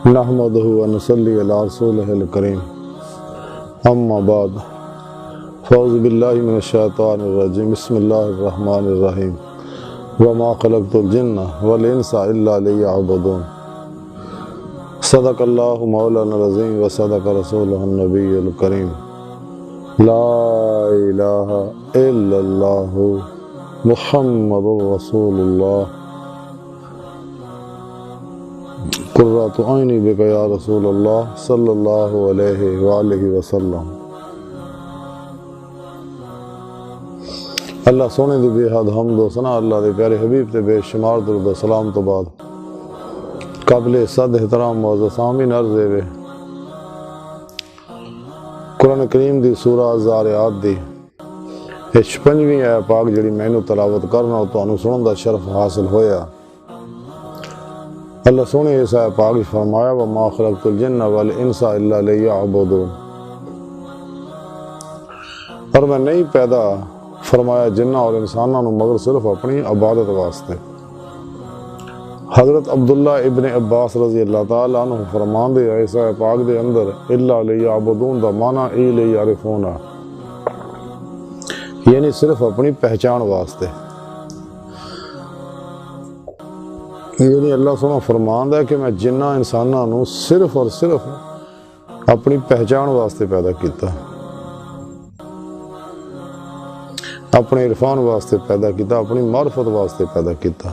نحمدہ ونصلی علی رسولہ الکریم اما بعد فاعوذ باللہ من الشیطان الرجیم بسم اللہ الرحمن الرحیم وما خلقت الجن والانس الا لیعبدون صدق اللہ مولانا العظیم وصدق رسولہ النبی الکریم لا الہ الا اللہ محمد رسول اللہ قرۃ عینی بک یا رسول اللہ صلی اللہ علیہ وآلہ وسلم۔ اللہ سونے دی بے حد حمد و ثنا اللہ دے پیارے حبیب تے بے شمار درود و سلام تو بعد قابل صد احترام معزز سامعین عرض ہے قرآن کریم دی سورہ الزاریات دی 56ویں آیت پاک جڑی مینوں تلاوت کرنا اور تانوں سنن دا شرف حاصل ہویا۔ اللہ سونے اس آیت پاک فرمایا وما خلقت الجن والانس الا لیعبدون، اور میں نہیں پیدا فرمایا جنہ اور انسانوں مگر صرف اپنی عبادت واسطے۔ حضرت عبداللہ ابن عباس رضی اللہ تعالیٰ عنہ فرمان دے اس آیت پاک دے اندر الا لیعبدون دا معنی ای لیعرفون، یعنی صرف اپنی پہچان واسطے، یعنی اللہ سبحانہ فرمان ہے کہ میں جنہ انسانوں صرف اور صرف اپنی پہچان واسطے پیدا کیتا، اپنے عرفان واسطے پیدا کیتا، اپنی معرفت واسطے پیدا کیتا،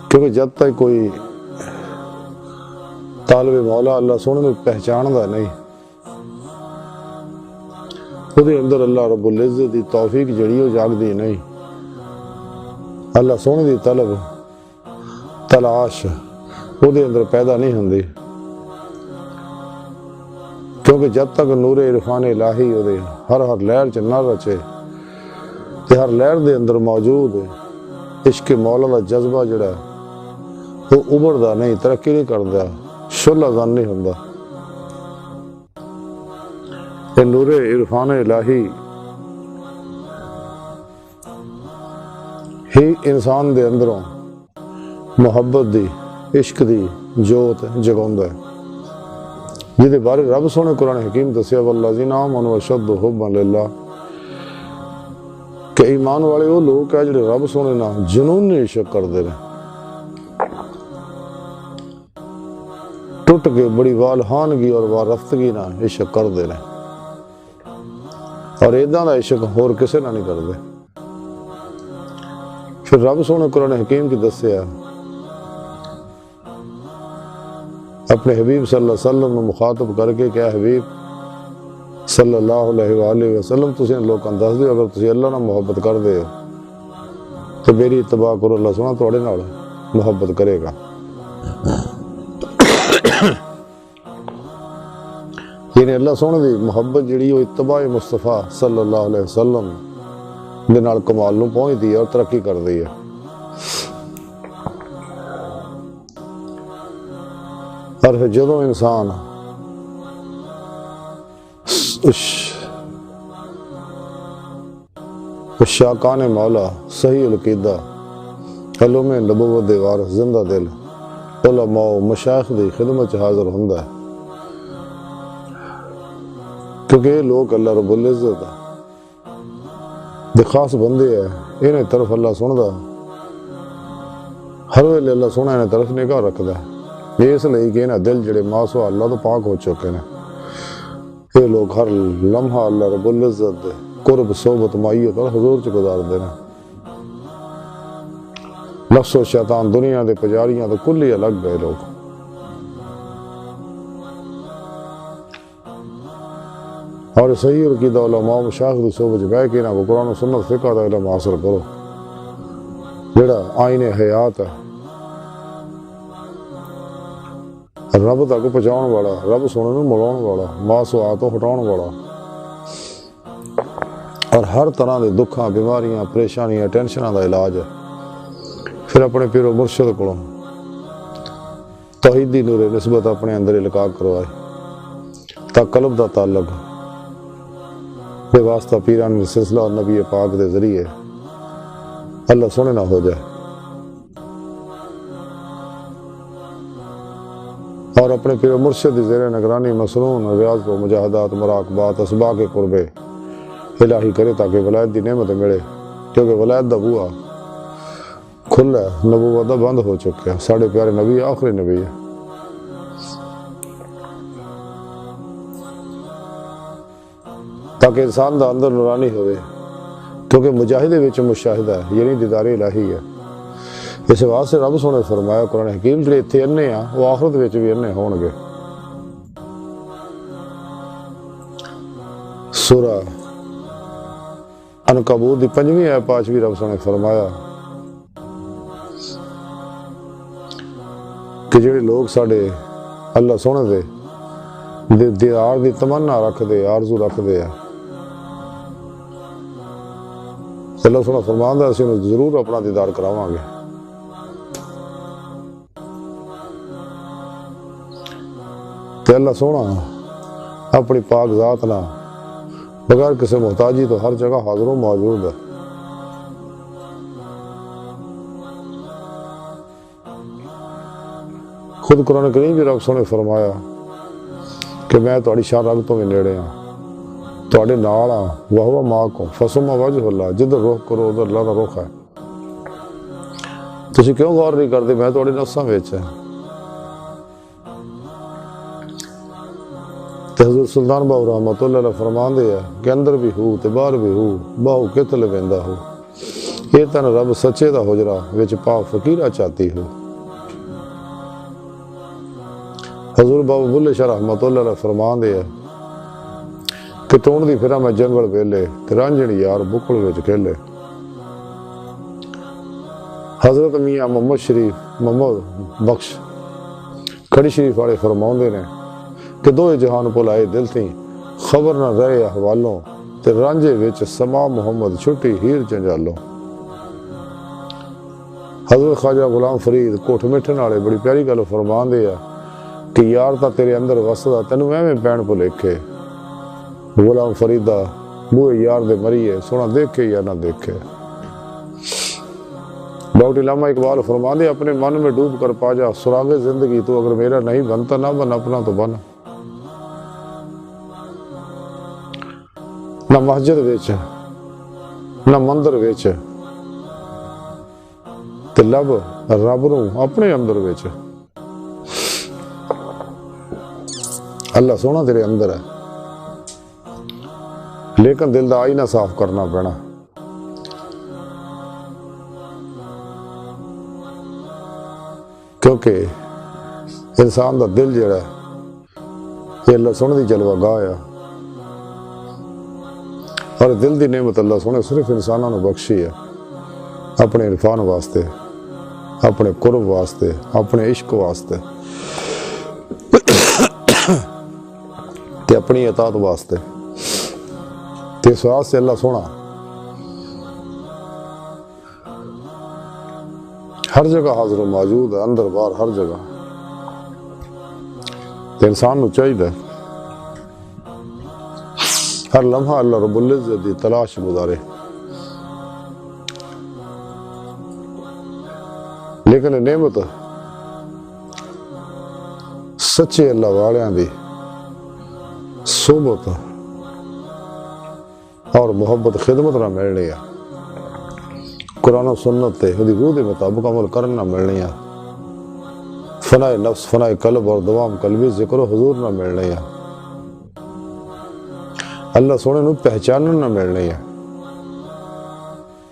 کیونکہ جب تک کوئی طالب مولا اللہ سونے میں پہچاندہ نہیں، خود اندر اللہ رب العزت دی توفیق جڑی ہو جاگ دی نہیں، اللہ سونے دی طلب تلاش وہ دے اندر پیدا نہیں ہوندی، کیونکہ جب تک نور عرفان الہی وہ دے ہر لہر چ نہ رچے تے ہر لہر دے اندر موجود ہے عشق مولا دا جذبہ جڑا وہ ابھردا نہیں، ترقی نہیں کردا، شعلہ زن نہیں ہوندا۔ اے نور عرفان الہی ہی انسان دے اندروں محبت دی عشق دی جوت جگاوندا ہے، جہدے بارے رب سونے قرآن حکیم دسیا والذین آمنوا اشد حبا للہ، کہ ایمان والے وہ لوگ ہیں جڑے رب سونے نہ جنون عشق کردے رہے، ٹوٹ کے بڑی والہانگی اور وارفتگی نہ عشق کردے رہے، اور ایداں دا عشق ہور کسے نہ نہیں کردے۔ پھر رب سونے قرآن حکیم کی دسیا اپنے حبیب صلی اللہ علیہ وسلم نے مخاطب کر کے کیا حبیب صلی اللہ علیہ وآلہ وسلم تسی لوگاں دس دیو اگر تسی اللہ نہ محبت کر دے ہو تو میری اتباع کرو، اللہ سونا تھوڑے نال محبت کرے گا۔ یعنی اللہ سونے دی محبت جڑی وہ اتباع مصطفیٰ صلی اللہ علیہ وسلم دے نال کمال نو پہنچ دی ہے اور ترقی کر دی ہے۔ اور پھر جدوں انسان شاکان مولا صحیح العقیدہ علوم نبوت دے وارث زندہ دل علماء و مشائخ دی خدمت حاضر ہوندا ہے، کیونکہ یہ لوگ اللہ رب العزت دے خاص بندے ہیں، انہیں طرف اللہ سندا ہر ویلے اللہ سونا انہیں طرف نگاہ رکھدا ہے، یہ اس لئے کہ انہیں دل جڑے ماسو اللہ تو پاک ہو چکے ہیں، یہ لوگ ہر لمحہ اللہ رب العزت دے قرب صحبت معیت اور حضور چ گزار دے ہیں۔ نفس و شیطان دنیا دے پجاریاں تو کلی الگ گئے لوگ، اور صحیح عقیدہ علماء مشائخ دی صحبت بیٹھ کے انہاں کو قرآن و سنت فقہ دا علم حاصل کرو، جڑا آئین حیات ہے، رب تک پہنچاؤن والا، رب سونے نوں ملاؤن والا، ماسوعاتوں ہٹاؤن والا، اور ہر طرح دے دکھاں بیماریاں پریشانیاں ٹینشناں دا علاج ہے۔ پھر اپنے پیر و مرشد کو توحیدی نور نسبت اپنے اندر القاء کروائے تا قلب دا تعلق بے واسطہ پیران سلسلہ اور نبی پاک دے ذریعے اللہ سونے نہ ہو جائے۔ اور اپنے پیر مرشد زیر نگرانی مسنون ریاض و مجاہدات مراقبات اسباق قربے الہی کرے تاکہ ولایت دی نعمت ملے، کیونکہ ولایت دا بوا کھلا ہے، نبوت دا بند ہو چکا ہے۔ ساڑھے پیارے نبی آخری نبی ہے۔ تاکہ انسان دا اندر نورانی ہوئے، کیونکہ مجاہدے وچ مشاہدہ ہے، یعنی دیدار الہی ہے۔ اس واسطے رب سونے فرمایا قرآن حکیم جڑے اتنے انے آ وہ آخرت وچ بھی انے ہون گے۔ سورہ عنکبوت دی 5ویں آیت پاچ بھی رب سونے فرمایا کہ جڑے لوگ ساڈے اللہ سونے دے دیدار دی تمنا رکھ دے، آرزو رکھ دے، اللہ سونا فرماندا اسی انہوں ضرور اپنا دیدار کراواں گے۔ تے اللہ سونا اپنی پاک ذات نہ بغیر کسی محتاجی تو ہر جگہ حاضر و موجود ہے۔ خود قرآن کریم بھی رب سونے فرمایا کہ میں تہاڈی شان رگ تو بھی نیڑے ہاں، تہاڈے نال ہاں، وہو معکم فثم وجہ اللہ، جدھر رخ کرو ادھر اللہ دا رخ ہے۔ تسی کیوں غور نہیں کرتے؟ میں تہاڈے نفساں وچ ہے۔ حضور سلطان باہو رحمت اللہ علیہ فرمان دے ہے کہ اندر بھی ہو تے باہر بھی ہو، باہو کت لویندا ہو، یہ تن رب سچے دا حجرا وچ پا فقیرہ چاہتی ہو۔ حضور بابو بلے شاہ رحمت اللہ علیہ فرمان دے ہے کہ ٹون دی پھرا میں جنگل ویلے تے رانجھڑی یار بکل وچ کھیلے۔ حضرت میاں محمد شریف محمد بخش کھڑی شریف والے فرماؤندے نے کہ دو جہان پلائے دل تھی خبر نہ رہے احوالوں، تے رانجے وچ سما محمد چھٹی ہیر جنجالوں۔ حضرت خواجہ غلام فرید کوٹھ مٹھن والے بڑی پیاری گل فرماندے ہیں کہ یار تا تیرے اندر وسدا تینوں ایویں پین بھلیکھے، غلام فریدہ بوئے یار دے مریے سونا دیکھے یا نہ دیکھے۔ ڈاکٹر علامہ اقبال فرماندے اپنے من میں ڈوب کر پا جا سراغ زندگی، تو اگر میرا نہیں بنتا نہ بن، اپنا تو بن۔ نہ مسجد وچ نہ مندر وچ تے لب رب نوں اپنے اندر وچ۔ اللہ سونا تیرے اندر ہے، لیکن دل دا آئینہ صاف کرنا پینا۔ کیونکہ انسان دا دل جڑا ہے یہ اللہ سونے دی جلوہ گاہ ہے، اور دل دی نعمت اللہ سونے صرف انسانوں نے بخشی ہے اپنے عرفان واسطے، اپنے قرب واسطے، اپنے عشق واسطے تے اپنی اطاعت واسطے۔ تے اس واسطے اللہ سونا ہر جگہ حاضر و موجود ہے، اندر باہر ہر جگہ۔ تے انسان نو چاہیے ہر لمحہ اللہ رب العزت دی تلاش گزارے، لیکن نعمت سچے اللہ والیاں دی صحبت اور محبت خدمت نہ ملنی ہے، قرآن و سنت تے دی روح دے مطابق عمل کرنا ملنی ہے، فنائے نفس فنائے قلب اور دوام قلبی ذکر و حضور نہ ملنی ہے، اللہ سونے نو پہچانن نہ ملنی ہے۔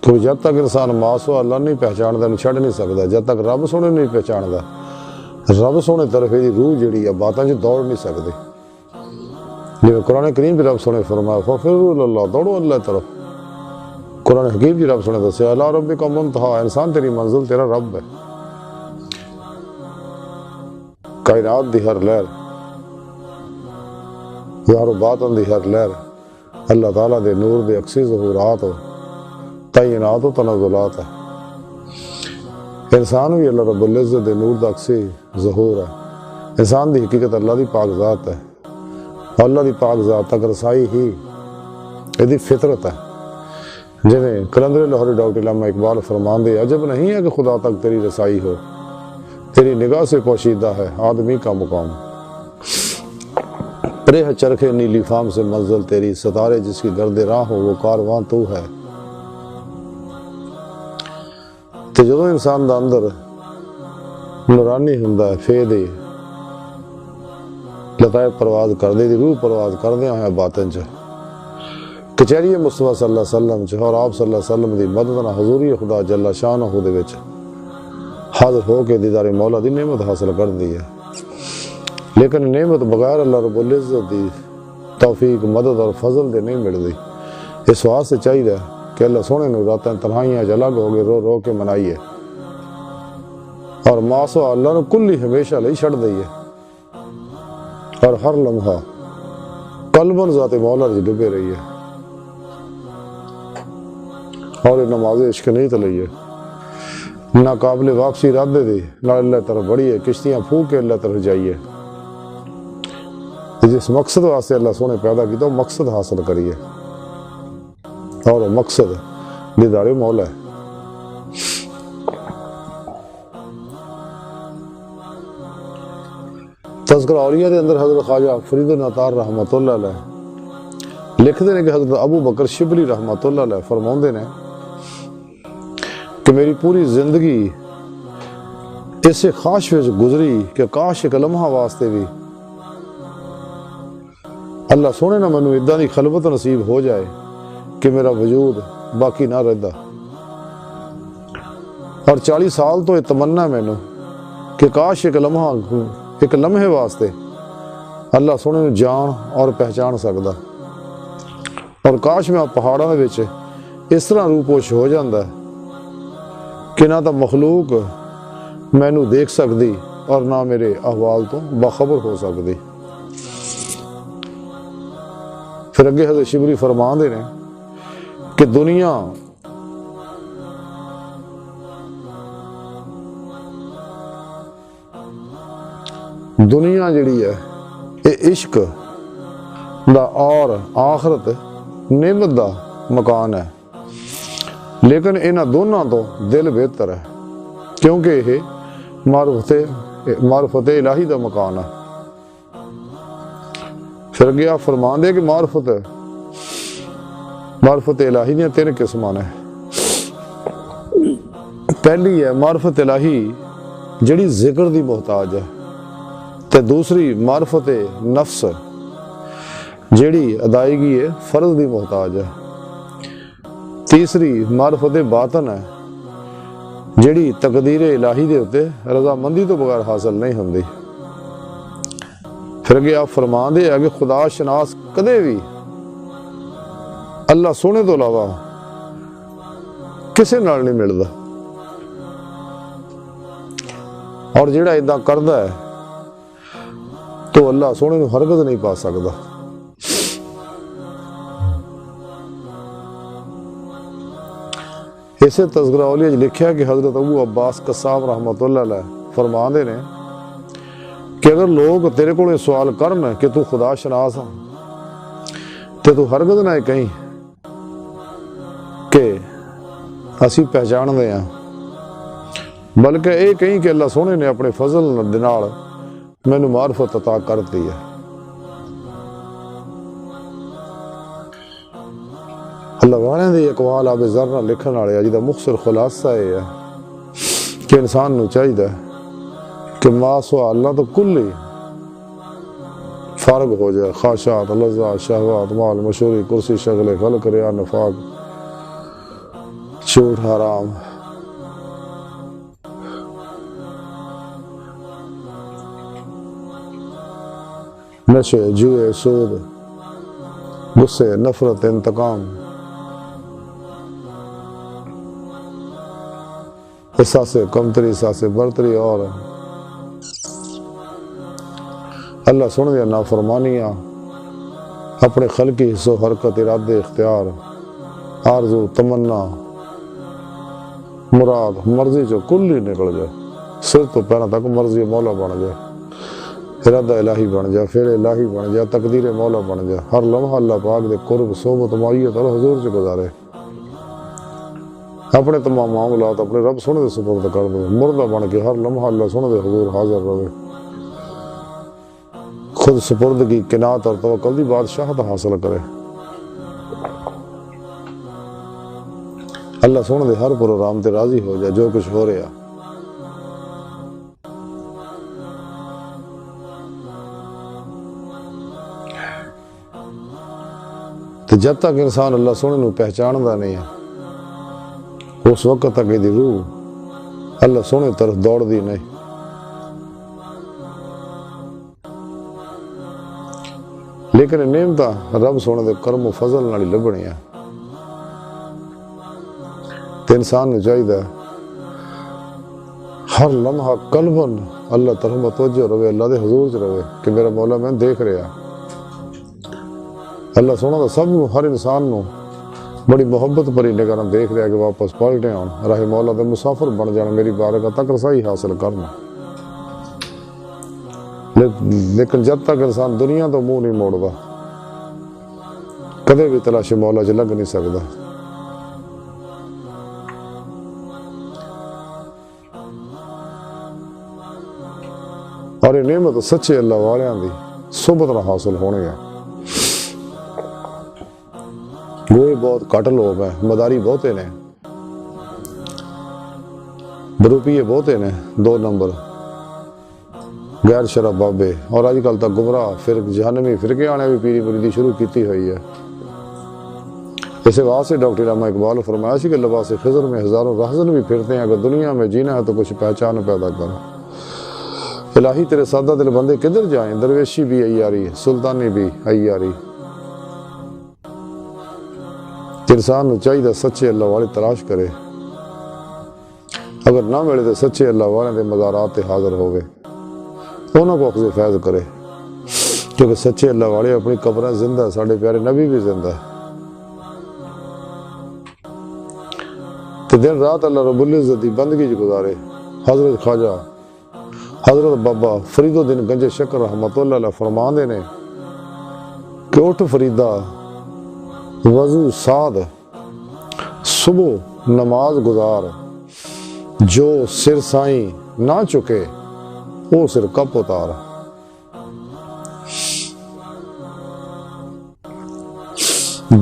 تو جب تک انسان ماس ہو اللہ نہیں پہچاندا نہیں چھڑ نہیں سکتا، جب تک رب سونے نہیں پہچاندا رب سونے طرف دی روح جڑی ہے باتاں چ دوڑ نہیں سکتی۔ جی قرآن کریم بھی رب سونے فرمایا ففروا الی اللہ، دوڑو اللہ طرف۔ قرآن حکیم بھی رب سونے دسیا الی ربک منتہا، انسان تیری منزل تیرا رب ہے۔ کائنات دی ہر لہر ظاہر و باطن دی ہر لہر اللہ تعالیٰ دے نور دے اکسی ظہورات تعینات و تنزلات ہے۔ انسان بھی اللہ رب العزت دے نور دا اکسی ظہور ہے۔ انسان دی حقیقت اللہ دی پاک ذات ہے، اللہ دی پاک ذات تک رسائی ہی یہ فطرت ہے۔ جنہیں کلندر لاہوری ڈاکٹر علامہ اقبال فرماندے عجب نہیں ہے کہ خدا تک تیری رسائی ہو، تیری نگاہ سے پوشیدہ ہے آدمی کا مقام، پرے ہے چرخے نیلی فام سے منزل تیری، ستارے جس کی گرد راہ ہو وہ کارواں تو ہے۔ تے جدوں انسان دا اندر نورانی ہوندا ہے، پھر دی لطائف پرواز کردے دی روح پرواز کردے ہوئے باطن چ کچہری مصطفیٰ صلی اللہ علیہ وسلم چ اور آپ صلی اللہ علیہ وسلم دی مدد نہ حضوری خدا جل شانہ دے وچ حاضر ہو کے دیدار مولا دی نعمت حاصل کر دی ہے۔ لیکن نعمت بغیر اللہ رب العزت دی توفیق مدد اور فضل دے نہیں مل دی۔ اس واسطے چاہیے کہ اللہ سونے نے راتیں تنہائیاں الگ ہو گئے رو رو کے منائیے اور ماسو اللہ نے کلی ہمیشہ لئی چھڑ دئیے اور ہر لمحہ قلباً ذات مولا جی ڈبے رہیے اور نماز عشق نہیں تلئیے، نہ قابل واپسی ارادے دی نہ اللہ طرف بڑھیے، کشتیاں پھونک کے اللہ طرف جائیے۔ جس مقصد واسطے اللہ سونے پیدا کی تو مقصد حاصل کریے اور مقصد دیدار مولا ہے۔ تذکرہ اولیاء دے اندر حضرت خواجہ فرید العطار رحمۃ اللہ علیہ لکھتے ہیں کہ حضرت ابو بکر شبلی رحمۃ اللہ علیہ فرماندے نے کہ میری پوری زندگی اس خواہش وچ گزری کہ کاش ایک لمحہ واسطے بھی اللہ سونے نہ مینوں اداں دی خلوت نصیب ہو جائے کہ میرا وجود باقی نہ رہدا، اور 40 سال تو یہ تمنا مینوں کہ کاش ایک لمحے واسطے اللہ سونے نوں جان اور پہچان سکدا، اور کاش میں پہاڑاں دے وچ اس طرح روپوش ہو جاندا کہ نہ تو مخلوق مینوں دیکھ سکدی اور نہ میرے احوال تو باخبر ہو سکدی۔ پھر اگے حضرت شبلی فرماندے نے کہ دنیا جڑی ہے یہ عشق دا اور آخرت نعمت دا مکان ہے، لیکن انہاں دونوں تو دل بہتر ہے کیونکہ یہ معرفت الہی دا مکان ہے۔ پھر اگے آپ فرمان دے کہ معرفت الہی دیاں 3 قسماں نے۔ پہلی ہے معرفت الہی جڑی ذکر دی محتاج ہے، تے دوسری معرفت نفس جڑی ادائیگی ہے فرض دی محتاج ہے، تیسری معرفت باطن ہے جڑی تقدیر الہی دے ہوتے رضامندی تو بغیر حاصل نہیں ہوندی۔ پھر اگے آپ فرمان دے کہ خدا شناس کدے بھی اللہ سونے تو علاوہ کسے نال نہیں ملدا، اور جڑا اداں کردا ہے تو اللہ سونے نوں ہرگز نہیں پا سکدا۔ اسے تذکرہ اولیاء لکھیا کہ حضرت ابو عباس قصاب رحمۃ اللہ علیہ فرماندے نے کہ اگر لوگ تیرے کو سوال کرن کہ تو خدا شناس ہاں تے تو ہرگز نہ کہیں کہ اسی پہچان دے ہاں، بلکہ یہ کہیں کہ اللہ سونے نے اپنے فضل دے نال مینوں معرفت عطا کر دی ہے۔ اللہ والے دے اقوال آب ذرہ لکھن والے جہاں مختصر خلاصہ یہ ہے کہ انسان نو چاہیے کہ ما سوا اللہ تو کل ہی فارغ ہو جائے، خواہشات، لذات، شہوات، مال، مشہوری، کرسی، شغل، خلق، ریا، نفاق، جھوٹ، حرام، نشے، جوئے، سود، غصے، نفرت، انتقام، احساس کمتری، احساس برتری، اور اللہ سن دیا نافرمانیاں، اپنے خلقی حص و حرکت، ارادے، اختیار، آرزو، تمنا، مراد، مرضی جو کل ہی نکل جائے، سر تو پہنا تک مرضی مولا بن جائے، ارادہ الہی بن جائے، فعل الہی بن جائے، تقدیر مولا بن جائے، ہر لمحہ اللہ پاک دے قرب، صحبت، معیت اور حضور سے گزارے۔ اپنے تمام معاملات اپنے رب سونے دے سپرد کر دو، مردہ بن کے ہر لمحہ اللہ سونے دے حضور حاضر رہے، خود سپردگی، قناعت اور توکل دی بادشاہت حاصل کرے۔ اللہ سونے دے ہر پروگرام تے راضی ہو جائے جو کچھ ہو رہا۔ تو جب تک انسان اللہ سونے نو پہچاندا نہیں ہے، اس وقت تک یہ روح اللہ سونے طرف دوڑ دی نہیں۔ لیکن نعمتاں رب سونے دے کرم و فضل نال لبنی ہے، تے انسان نو چاہیے ہر لمحہ قلباً اللہ طرف متوجہ رہے، اللہ دے حضور چ رہے کہ میرا مولا میں دیکھ رہا۔ اللہ سونا دا سب ہر انسان نو بڑی محبت بری نگاہ نال دیکھ رہا کہ واپس پلٹے آن، راہ مولا دے مسافر بن جانا، میری بارگاہ تک رسائی حاصل کرنا۔ لیکن جب تک انسان دنیا تو منہ نہیں موڑدا، کدے بھی تلاش مولا چ لگ نہیں سکدا۔ اور یہ نعمت سچے اللہ والیاں دی صحبت نال حاصل ہونے ہے۔ گوئے بہت کٹ لوگ ہیں، مداری بہتے نے، بروپیے بہتے نے، 2 نمبر غیر شرع بابے، اور آج کل تک گمراہ جہنمی فرقے آنے بھی پیری مریدی شروع کیتی ہوئی ہے۔ اسے واسطے ڈاکٹر علامہ اقبال فرمایا سی کہ لباس خضر میں ہزاروں رہزن بھی پھرتے ہیں، اگر دنیا میں جینا ہے تو کچھ پہچان پیدا کرو۔ الہی تیرے سادہ دل بندے کدھر جائیں، درویشی بھی عیاری، سلطانی بھی عیاری۔ انسان نو چاہیے سچے اللہ والے تلاش کرے، اگر نہ ملے تو سچے اللہ والے دے مزارات تے حاضر ہوئے، انہوں کو اخذ فیض کرے، کیونکہ سچے اللہ والے اپنی قبریں زندہ، ساڑھے پیارے نبی بھی زندہ ہے۔ تو دن رات اللہ رب العزت دی بندگی جو گزارے۔ حضرت خواجہ حضرت بابا فرید الدین گنج شکر رحمت اللہ علیہ فرماندے نے کہ اٹھ فریدہ وضو ساد صبح نماز گزار، جو سر سائیں نہ چکے وہ سر کپ اتار۔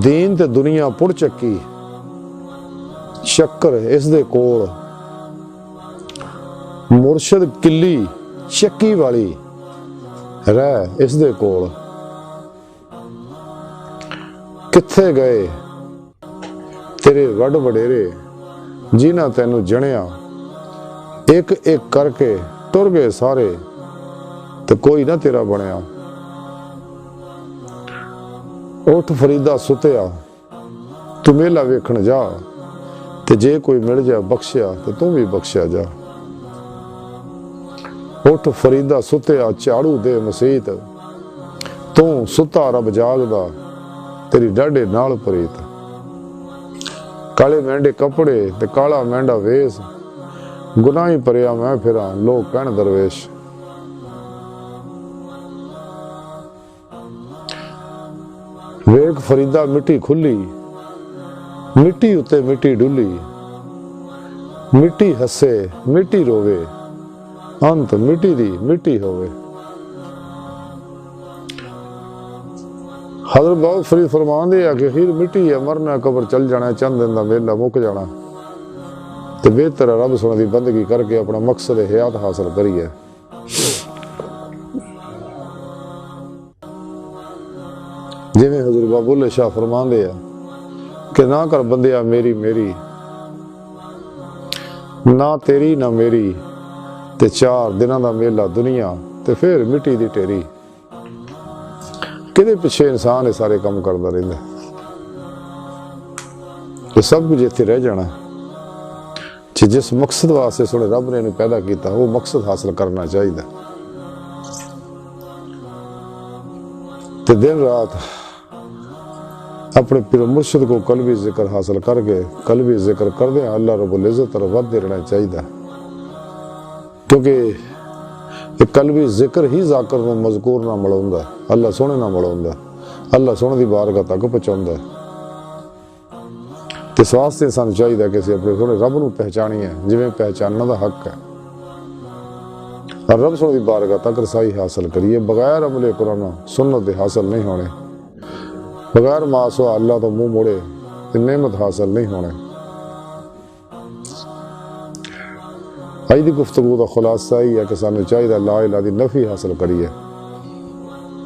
دین تے دنیا پڑ چکی، شکر اس دے کول، مرشد کلی چکی والی رہ اس دے کول۔ کتھے گئے تیرے وڈ وڈیرے جنہاں تینو جنیا، ایک ایک کر کے ٹر گئے سارے تو کوئی نہ تیرا بنیا۔ اٹھ فریدہ ستیا تو میلہ ویکھن جا، تے جے کوئی مل جا بخشیا تو تم بھی بخشیا جا۔ اٹھ فریدہ ستیا چاڑو دے مسیت، تو ستا رب جاگدا تیری ڈاڈے نال پریت۔ کالے مینڈے کپڑے تے کالا مینڈا ویس، گناہی پریا میں پھراں لوگ کہن درویش۔ ویک فریدہ مٹی کھلی، مٹی اتے مٹی ڈلی، مٹی ہسے مٹی روے، انت مٹی دی مٹی ہوئے۔ حضرت بہت فرید فرمان دے کہ خیر مٹی ہے، مرنا قبر چل جانا، چند دن دا میلہ مک جانا، تو بہتر رب سونے دی بندگی کر کے اپنا مقصد حیات حاصل کریے۔ جی میں حضور بابو اللہ شاہ فرمان دے کہ نہ کر بندیا میری میری، نہ تیری نہ میری، تے 4 دنوں دا میلہ دنیا تے پھر مٹی دی ٹیری۔ کدے پیچھے انسان یہ سارے کام کرتا رہتا، یہ سب کچھ اتنے رہ جانا۔ جس مقصد واسطے سونے رب نے انہیں پیدا کیتا وہ مقصد حاصل کرنا چاہیے۔ تے دن رات اپنے پیر مرشد کو قلبی ذکر حاصل کر کے قلبی ذکر کر دیں، اللہ رب العزت طرف ودتے رہنا چاہیے، کیونکہ یہ قلبی ذکر ہی ذاکر نو مذکور نہ مڑاؤندا ہے، اللہ سونے نہ مڑاؤندا ہے، اللہ سونے دی بارگاہ تک پہنچاؤندا ہے۔ تے اس واسطے سانوں چاہیے کہ اسی اپنے سونے رب نو پہچانیے جویں پہچاننا دا حق ہے، اور رب سونے دی بارگاہ تک رسائی حاصل کریے۔ بغیر عمل قرآن سنت دے حاصل نہیں ہونے، بغیر معصوم اللہ تو منہ موڑے تے نعمت حاصل نہیں ہونے۔ اج دی گفتگو دا خلاصہ ہی ہے کہ سانوں چاہیے لا الہ دی نفی حاصل کریے،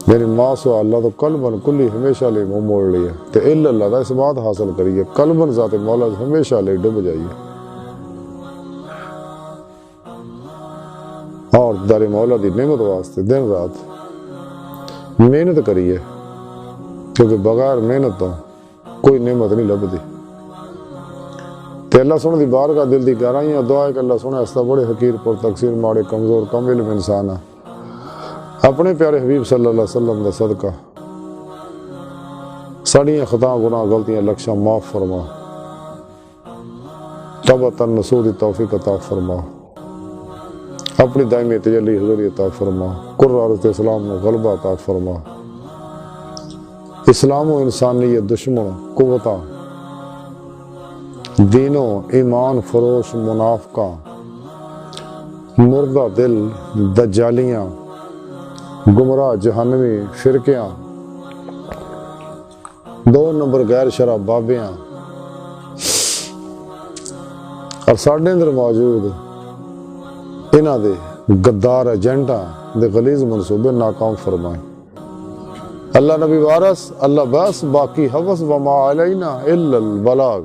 یعنی معصوم اللہ تو قلباً کلی ہمیشہ لے منہ موڑ لیے تے الا اللہ دا اثبات حاصل کریے، قلباً ذات مولا ہمیشہ لے ڈب جائیے، اور در مولا دی نعمت واسطے دن رات محنت کریے، کیونکہ بغیر محنت تو کوئی نعمت نہیں لبدی۔ تے اللہ سونے دی بارگاہ دل دی گہرائیاں دعا ہے کہ اللہ سونے استا بڑے حقیر پر تقصیر ماڑے کمزور کم علم انسان ہے، اپنے پیارے حبیب صلی اللہ علیہ وسلم دا صدقہ ساڑیاں خطا گناہ غلطیاں لکشاں معاف فرما، توبہ نصوح دی توفیق عطا فرما، اپنی دائمی تجلی حضوری عطا فرما، قرآن اسلام و غلبہ عطا فرما، اسلام و انسانیت دشمن قوتاں دینوں ایمان فروش منافقہ مردہ دل دجالیاں گمراہ جہنمی فرقیاں 2 نمبر غیر شرع بابیاں اور ساڈے اندر موجود انہاں دے غدار ایجنٹاں دے غلیظ منصوبے ناکام فرمائیں۔ اللہ نبی وارث، اللہ بس، باقی حوث وما علینا الا البلاغ۔